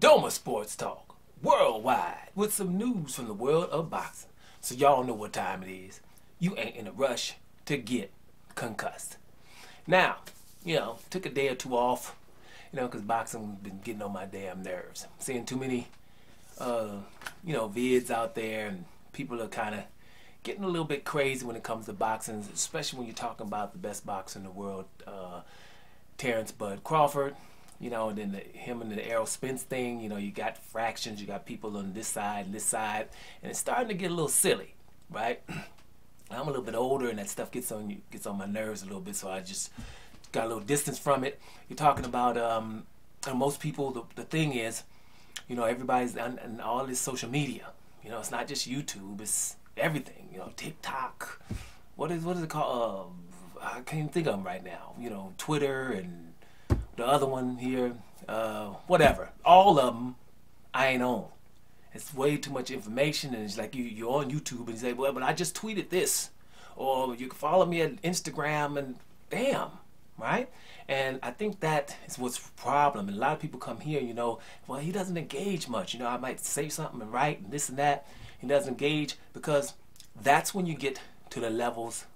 Doma Sports Talk, worldwide, with some news from the world of boxing. So y'all know what time it is. You ain't in a rush to get concussed. Now, took a day or two off, because boxing been getting on my damn nerves. I'm seeing too many, vids out there, and people are kind of getting a little bit crazy when it comes to boxing, especially when you're talking about the best boxer in the world, Terence Crawford. And then him and the Errol Spence thing, you got fractions, you got people on this side, and it's starting to get a little silly, right? I'm a little bit older, and that stuff gets on my nerves a little bit, so I just got a little distance from it. You're talking about, most people, the thing is, everybody's on all this social media. It's not just YouTube, it's everything. TikTok, what is it called? I can't even think of them right now. Twitter and the other one here, whatever. All of them, I ain't on. It's way too much information, and it's like you're on YouTube and you say, well, but I just tweeted this. Or you can follow me at Instagram, and bam, right? And I think that is what's the problem. And a lot of people come here, well, he doesn't engage much. I might say something and write and this and that. He doesn't engage because that's when you get to the levels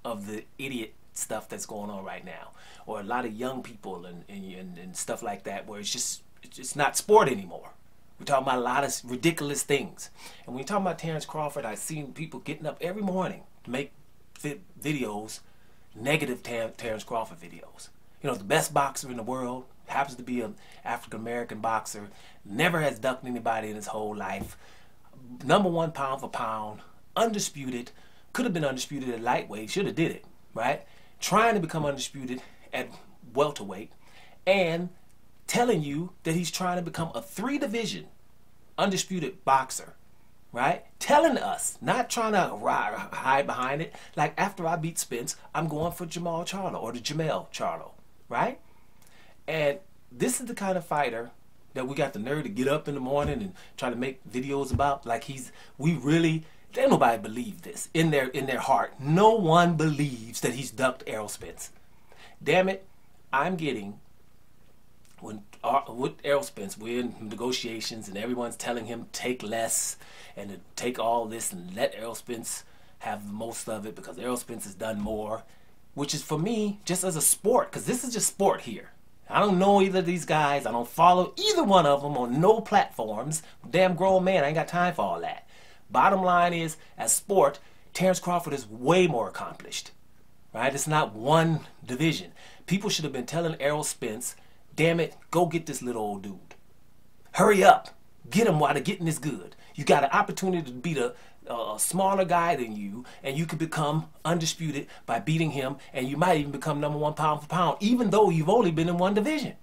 of the idiot stuff that's going on right now, or a lot of young people and stuff like that, where it's not sport anymore. We're talking about a lot of ridiculous things. And when you're talking about Terence Crawford, I've seen people getting up every morning to make videos, negative Terence Crawford videos. The best boxer in the world, happens to be an African-American boxer, never has ducked anybody in his whole life, #1 pound for pound, undisputed, could have been undisputed at lightweight, should have did it, right? Trying to become undisputed at welterweight, and telling you that he's trying to become a 3-division undisputed boxer, right? Telling us, not trying to hide behind it, like after I beat Spence, I'm going for Jamal Charlo or the Jamel Charlo, right? And this is the kind of fighter that we got the nerve to get up in the morning and try to make videos about, like ain't nobody believe this in their heart. No one believes that he's ducked Errol Spence. Damn it, I'm getting with Errol Spence, we're in negotiations and everyone's telling him take less and to take all this and let Errol Spence have most of it because Errol Spence has done more, which is for me just as a sport, because this is just sport here. I don't know either of these guys. I don't follow either one of them on no platforms. Damn grown man, I ain't got time for all that. Bottom line is, as sport, Terence Crawford is way more accomplished, right? It's not one division. People should have been telling Errol Spence, damn it, go get this little old dude. Hurry up. Get him while the getting is good. You got an opportunity to beat a smaller guy than you, and you could become undisputed by beating him, and you might even become #1 pound for pound, even though you've only been in one division.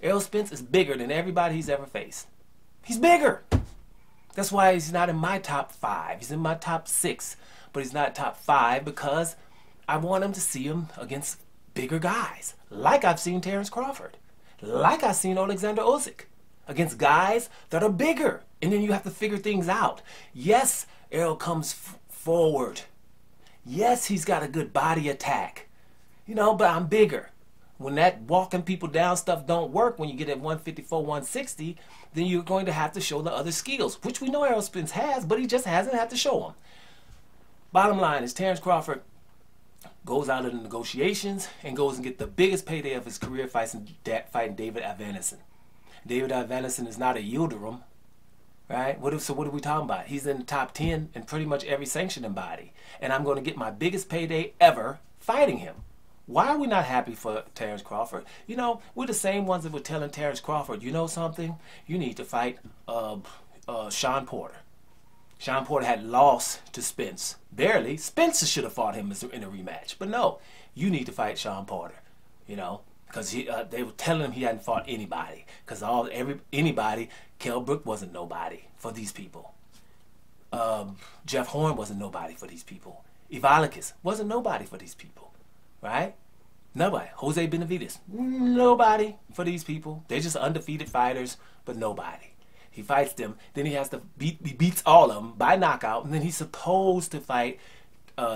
Errol Spence is bigger than everybody he's ever faced. He's bigger. That's why he's not in my top 5. He's in my top 6, but he's not top 5 because I want him to see him against bigger guys, like I've seen Terence Crawford, like I've seen Alexander Usyk, against guys that are bigger. And then you have to figure things out. Yes, Errol comes forward. Yes, he's got a good body attack, but I'm bigger. When that walking people down stuff don't work, when you get at 154, 160, then you're going to have to show the other skills, which we know Errol Spence has, but he just hasn't had to show them. Bottom line is Terence Crawford goes out of the negotiations and goes and get the biggest payday of his career fighting David Avanesyan. David Avanesyan is not a Yildirim, right? So what are we talking about? He's in the top 10 in pretty much every sanctioning body. And I'm going to get my biggest payday ever fighting him. Why are we not happy for Terence Crawford? We're the same ones that were telling Terence Crawford, you know something? You need to fight Sean Porter. Sean Porter had lost to Spence. Barely. Spencer should have fought him in a rematch. But no, you need to fight Sean Porter, because they were telling him he hadn't fought anybody. Because anybody, Kell Brook wasn't nobody for these people. Jeff Horn wasn't nobody for these people. Ivalikis wasn't nobody for these people. Right? Nobody. Jose Benavidez. Nobody for these people. They're just undefeated fighters, but nobody. He fights them. Then he has to he beats all of them by knockout. And then he's supposed to fight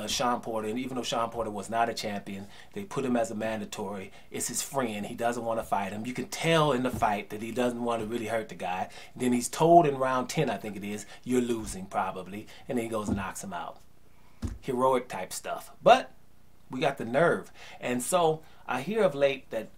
Sean Porter, and even though Sean Porter was not a champion, they put him as a mandatory. It's his friend. He doesn't want to fight him. You can tell in the fight that he doesn't want to really hurt the guy. Then he's told in round 10, I think it is, you're losing probably, and then he goes and knocks him out. Heroic type stuff. But we got the nerve. And so I hear of late that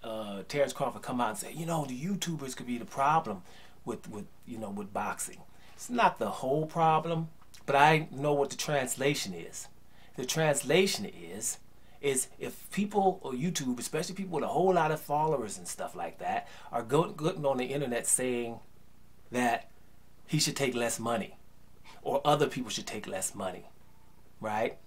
Terence Crawford come out and say, you know, the YouTubers could be the problem with boxing. It's not the whole problem, but I know what the translation is. The translation is if people or YouTube, especially people with a whole lot of followers and stuff like that, are going on the internet saying that he should take less money or other people should take less money, right?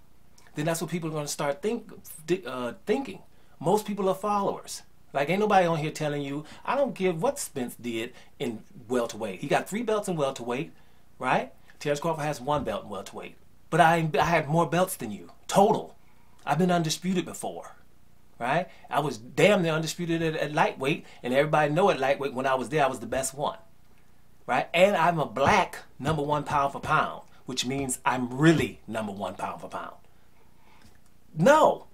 Then that's what people are going to start thinking. Most people are followers. Like, ain't nobody on here telling you, I don't care what Spence did in welterweight. He got 3 belts in welterweight, right? Terence Crawford has 1 belt in welterweight. But I had more belts than you, total. I've been undisputed before, right? I was damn near undisputed at lightweight, and everybody know at lightweight when I was there, I was the best one, right? And I'm a black #1 pound for pound, which means I'm really #1 pound for pound. No,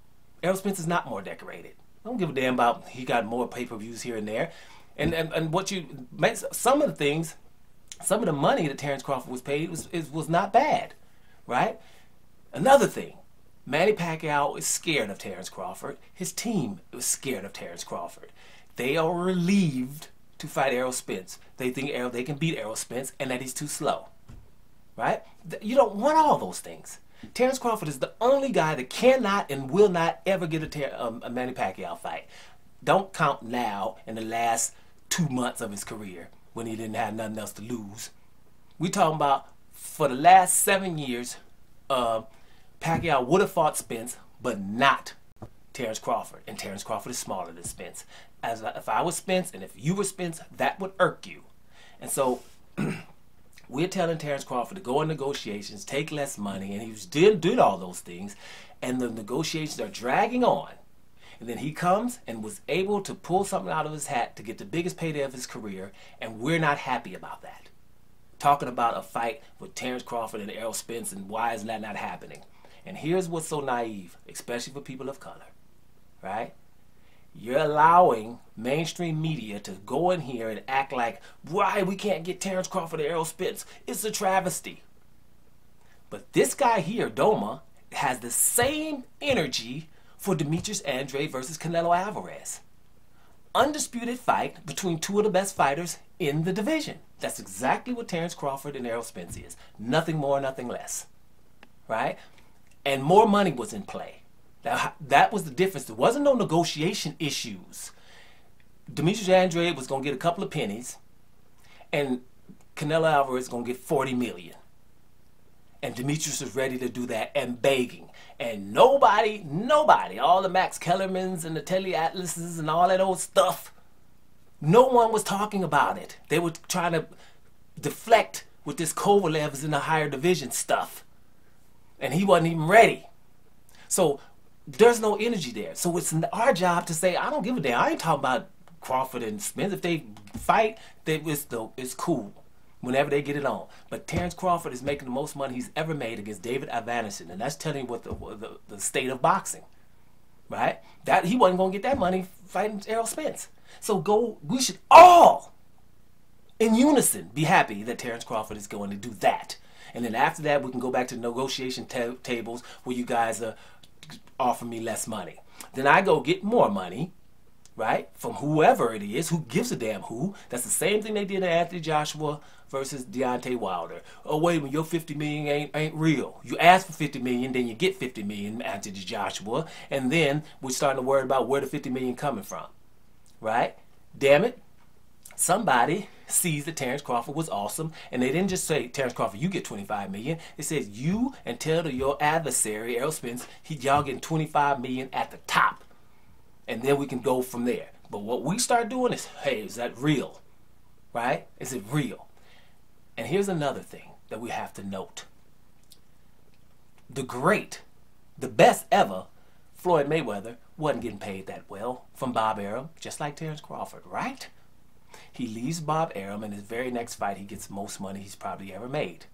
Errol Spence is not more decorated. I don't give a damn about he got more pay-per-views here and there. And what you, some of the things, some of the money that Terence Crawford was paid was not bad, right? Another thing, Manny Pacquiao is scared of Terence Crawford. His team was scared of Terence Crawford. They are relieved to fight Errol Spence. They think they can beat Errol Spence and that he's too slow, right? You don't want all those things. Terence Crawford is the only guy that cannot and will not ever get a Manny Pacquiao fight. Don't count now in the last 2 months of his career when he didn't have nothing else to lose. We talking about for the last 7 years, Pacquiao would have fought Spence, but not Terence Crawford. And Terence Crawford is smaller than Spence. If I was Spence and if you were Spence, that would irk you. And so we're telling Terence Crawford to go in negotiations, take less money, and he did all those things, and the negotiations are dragging on. And then he comes and was able to pull something out of his hat to get the biggest payday of his career, and we're not happy about that. Talking about a fight with Terence Crawford and Errol Spence, and why is that not happening? And here's what's so naive, especially for people of color, right? You're allowing mainstream media to go in here and act like, why we can't get Terence Crawford and Errol Spence? It's a travesty. But this guy here, Doma, has the same energy for Demetrius Andrade versus Canelo Alvarez. Undisputed fight between 2 of the best fighters in the division. That's exactly what Terence Crawford and Errol Spence is. Nothing more, nothing less. Right? And more money was in play. That was the difference. There wasn't no negotiation issues. Demetrius Andrade was going to get a couple of pennies, and Canelo Alvarez was going to get 40 million. And Demetrius was ready to do that and begging. And nobody, all the Max Kellermans and the Telly Atlases and all that old stuff, no one was talking about it. They were trying to deflect with this Kovalev is in the higher division stuff. And he wasn't even ready. So there's no energy there. So it's our job to say, I don't give a damn. I ain't talking about Crawford and Spence. If they fight, it's cool whenever they get it on. But Terence Crawford is making the most money he's ever made against David Avanesyan, and that's telling you what the state of boxing, right? That he wasn't going to get that money fighting Errol Spence. So we should all, in unison, be happy that Terence Crawford is going to do that. And then after that, we can go back to negotiation tables where you guys offer me less money. Then I go get more money, right, from whoever it is, who gives a damn who. That's the same thing they did to Anthony Joshua versus Deontay Wilder. Oh, wait a minute, your 50 million ain't real. You ask for 50 million, then you get 50 million, Anthony Joshua, and then we're starting to worry about where the 50 million coming from, right? Damn it. Somebody sees that Terence Crawford was awesome, and they didn't just say, Terence Crawford, you get 25 million. It says you and tell your adversary, Errol Spence, y'all getting 25 million at the top. And then we can go from there. But what we start doing is, hey, is that real? Right? Is it real? And here's another thing that we have to note. The best ever, Floyd Mayweather, wasn't getting paid that well from Bob Arum, just like Terence Crawford, right? He leaves Bob Arum, and his very next fight, he gets the most money he's probably ever made.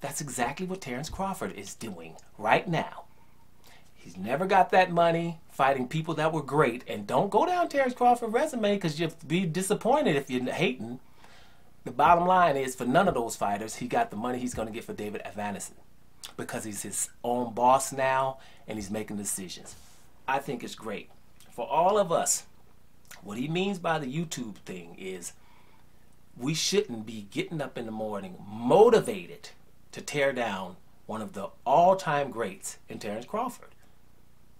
That's exactly what Terence Crawford is doing right now. He's never got that money fighting people that were great. And don't go down Terence Crawford's resume because you'll be disappointed if you're hating. The bottom line is, for none of those fighters, he got the money he's going to get for David Avanesyan because he's his own boss now and he's making decisions. I think it's great. For all of us, what he means by the YouTube thing is we shouldn't be getting up in the morning motivated to tear down one of the all-time greats in Terence Crawford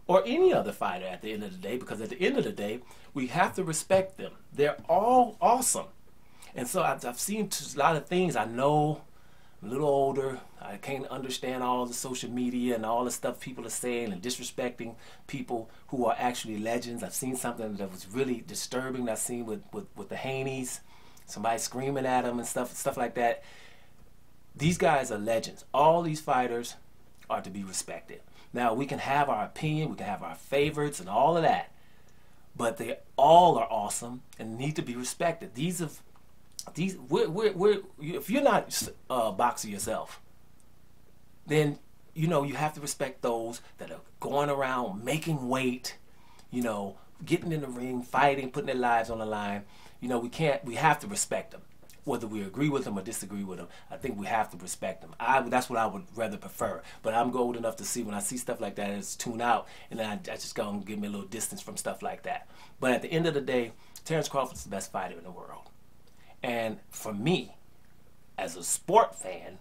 or any other fighter at the end of the day, because at the end of the day, we have to respect them. They're all awesome. And so I've seen a lot of things. I know I'm a little older. I can't understand all the social media and all the stuff people are saying and disrespecting people who are actually legends. I've seen something that was really disturbing. I've seen with the Haneys, somebody screaming at them and stuff like that. These guys are legends. All these fighters are to be respected. Now, we can have our opinion, we can have our favorites and all of that, but they all are awesome and need to be respected. If you're not a boxer yourself, then, you know, you have to respect those that are going around making weight, you know, getting in the ring, fighting, putting their lives on the line. You know, we have to respect them. Whether we agree with them or disagree with them, I think we have to respect them. That's what I would rather prefer. But I'm old enough to see when I see stuff like that, it's tune out, and then I just go and give me a little distance from stuff like that. But at the end of the day, Terence Crawford's the best fighter in the world. And for me, as a sport fan,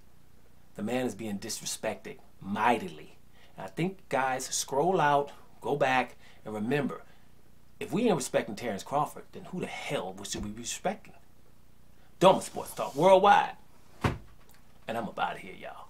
the man is being disrespected mightily. And I think, guys, scroll out, go back, and remember, if we ain't respecting Terence Crawford, then who the hell should we be respecting? Doma Sports Talk Worldwide. And I'm up out of here, y'all.